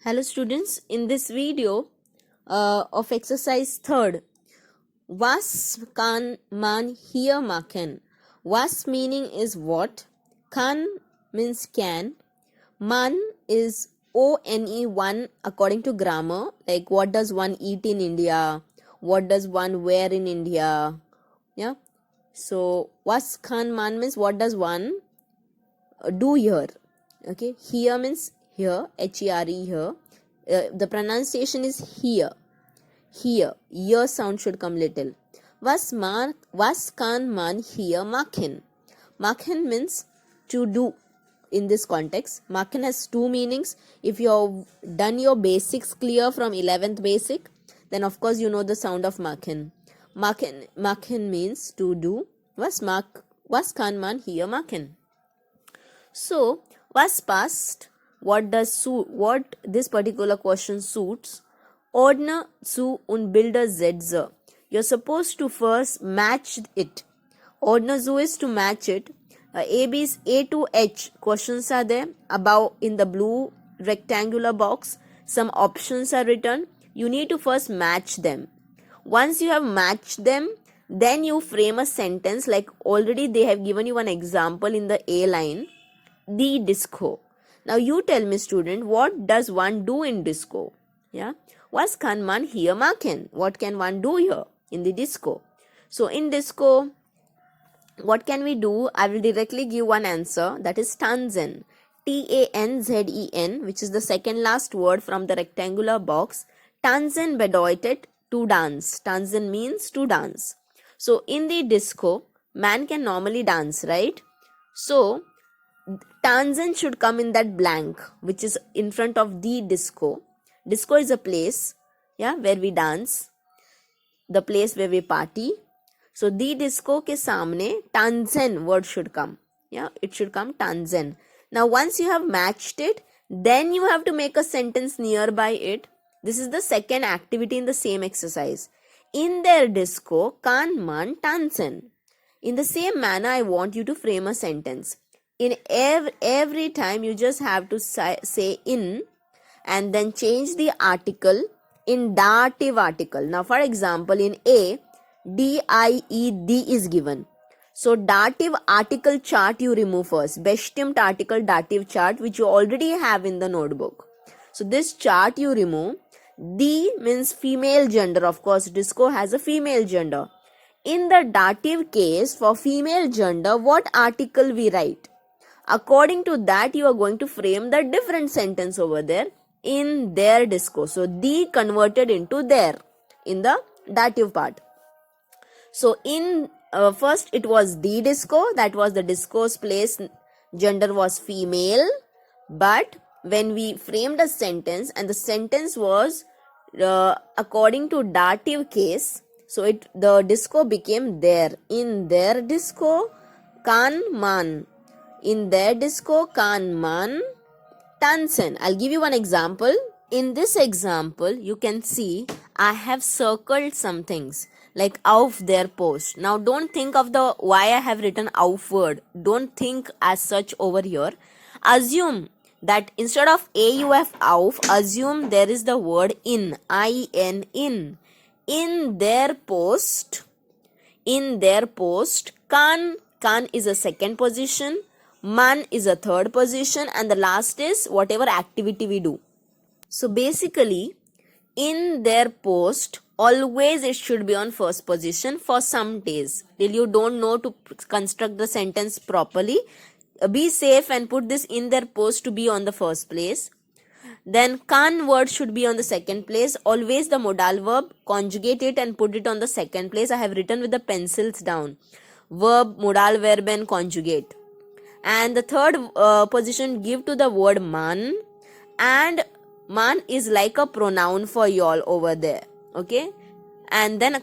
Hello students, in this video of exercise 3rd, was kann man hier machen? Was meaning is what, kann means can, man is O-N-E, one according to grammar, like what does one eat in India, what does one wear in India, yeah. So was kann man means what does one do here. Okay, here means here, H-E-R-E, here. The pronunciation is here. Here sound should come little. Was kann man hier machen? Machen means to do. In this context, machen has two meanings. If you have done your basics clear from 11th basic, then of course you know the sound of machen. Machen means to do. Was kann man hier machen? So, was past, what this particular question suits? Ordner zu und bilde Sätze. You're supposed to first match it. Ordner zu is to match it. AB's A to H questions are there above in the blue rectangular box. Some options are written. You need to first match them. Once you have matched them, then you frame a sentence, like already they have given you an example in the A line. The disco. Now you tell me, student, what does one do in disco? Yeah. Was kann man hier machen? What can one do here in the disco? So in disco, what can we do? I will directly give one answer, that is tanzen. T-A-N-Z-E-N, which is the second last word from the rectangular box. Tanzen bedeutet to dance. Tanzen means to dance. So in the disco, man can normally dance, right? So tanzen should come in that blank which is in front of the disco. Disco is a place, yeah, where we dance, the place where we party. So the disco ke samne tanzen word should come. Yeah, it should come tanzen. Now once you have matched it, then you have to make a sentence nearby it. This is the second activity in the same exercise. In their disco kann man tanzen. In the same manner, I want you to frame a sentence. In every time you just have to say in and then change the article in dative article. Now for example, in A, D-I-E-D is given. So dative article chart you remove first. Bestimmt article dative chart which you already have in the notebook. So this chart you remove. D means female gender. Of course, disco has a female gender. In the dative case, for female gender, what article we write? According to that, you are going to frame the different sentence over there in their disco. So, the converted into their in the dative part. So, in first it was the disco, that was the disco's place, gender was female. But when we framed a sentence and the sentence was according to dative case, so the disco became there. In their disco, kann man. In their disco kann man tanzen. I'll give you one example. In this example, you can see I have circled some things like auf their post. Now don't think of the why I have written auf word. Don't think as such over here. Assume that instead of AUF auf, assume there is the word in, I-N, in. In their post, kann is a second position, man is a third position, and the last is whatever activity we do. So basically, in their post, always it should be on first position for some days. Till you don't know to construct the sentence properly, be safe and put this in their post to be on the first place. Then kann word should be on the second place. Always the modal verb, conjugate it and put it on the second place. I have written with the pencils down. Verb, modal verb and conjugate. And the third position give to the word man, and man is like a pronoun for y'all over there. Okay, and then we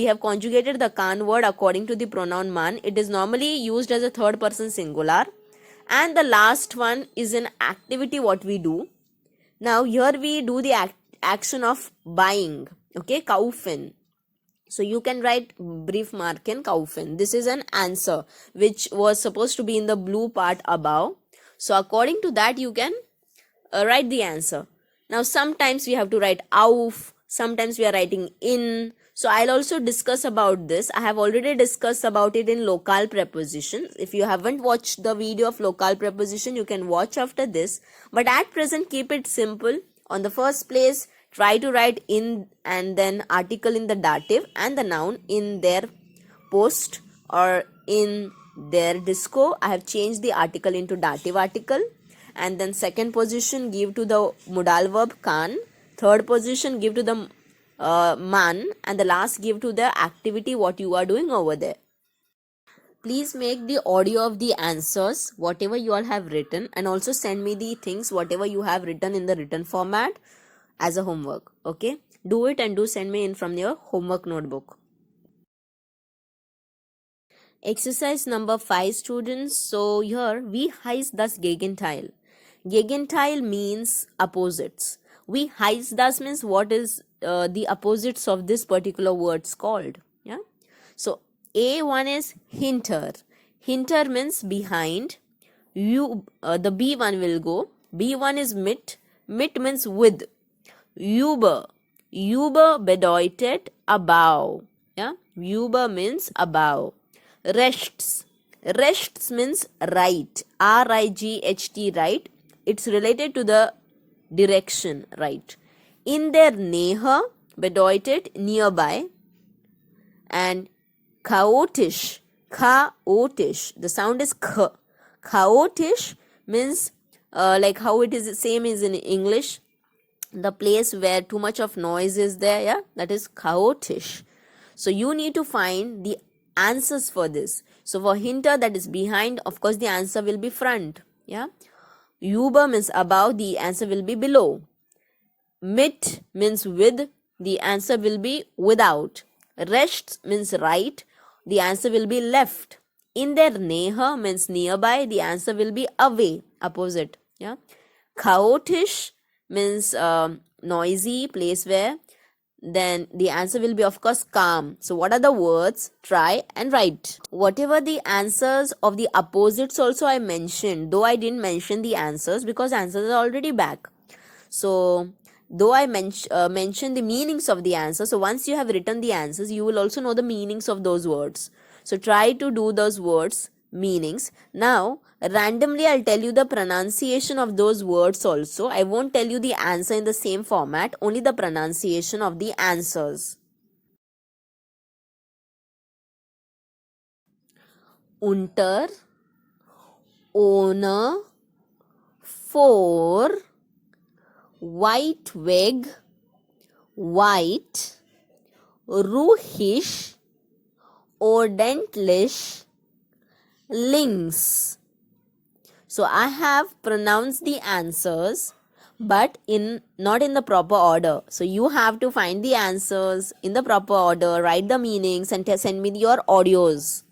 have conjugated the kann word according to the pronoun man. It is normally used as a third person singular. And the last one is an activity what we do. Now here we do the action of buying. Okay, kaufen. So you can write Briefmarken kaufen. This is an answer which was supposed to be in the blue part above. So according to that, you can write the answer. Now sometimes we have to write auf, sometimes we are writing in. So I'll also discuss about this. I have already discussed about it in local prepositions. If you haven't watched the video of local preposition, you can watch after this. But at present, keep it simple. On the first place, try to write in and then article in the dative and the noun in their post or in their disco. I have changed the article into dative article. And then second position, give to the modal verb kan. Third position, give to the man, and the last, give to the activity what you are doing over there. Please make the audio of the answers whatever you all have written, and also send me the things whatever you have written in the written format as a homework. Okay, do it and do send me in from your homework notebook. Exercise number 5, students. So here, wie heißt das Gegenteil? Gegenteil means opposites. Wie heißt das means what is the opposites of this particular words called. Yeah. So A1 is hinter. Hinter means behind. The B1 will go. B1 is mit. Mit means with. Über. Über bedeutet above. Yeah. Über means above. Rechts. Rechts means right. R-I-G-H-T, right. It's related to the direction, right. In der Nähe bedeutet nearby. And chaotisch. Chaotisch. The sound is k. Chaotisch means like how it is same as in English. The place where too much of noise is there, yeah, that is chaotisch. So you need to find the answers for this. So for hinter, that is behind, of course the answer will be front. Yeah. Über means above, the answer will be below. Mit means with, the answer will be without. Rechts means right, the answer will be left. In der Nähe means nearby, the answer will be away, opposite. Yeah. Chaotisch means noisy, place where, then the answer will be of course calm. So what are the words? Try and write. Whatever the answers of the opposites also I mentioned, though I didn't mention the answers because answers are already back. So though I mentioned the meanings of the answer, so once you have written the answers, you will also know the meanings of those words. So try to do those words meanings. Now randomly I'll tell you the pronunciation of those words also. I won't tell you the answer in the same format, only the pronunciation of the answers. Unter, ohne, vor, weitweg, weit, ruhig, ordentlich, links. So I have pronounced the answers, but not in the proper order. So you have to find the answers in the proper order, write the meanings and send me your audios.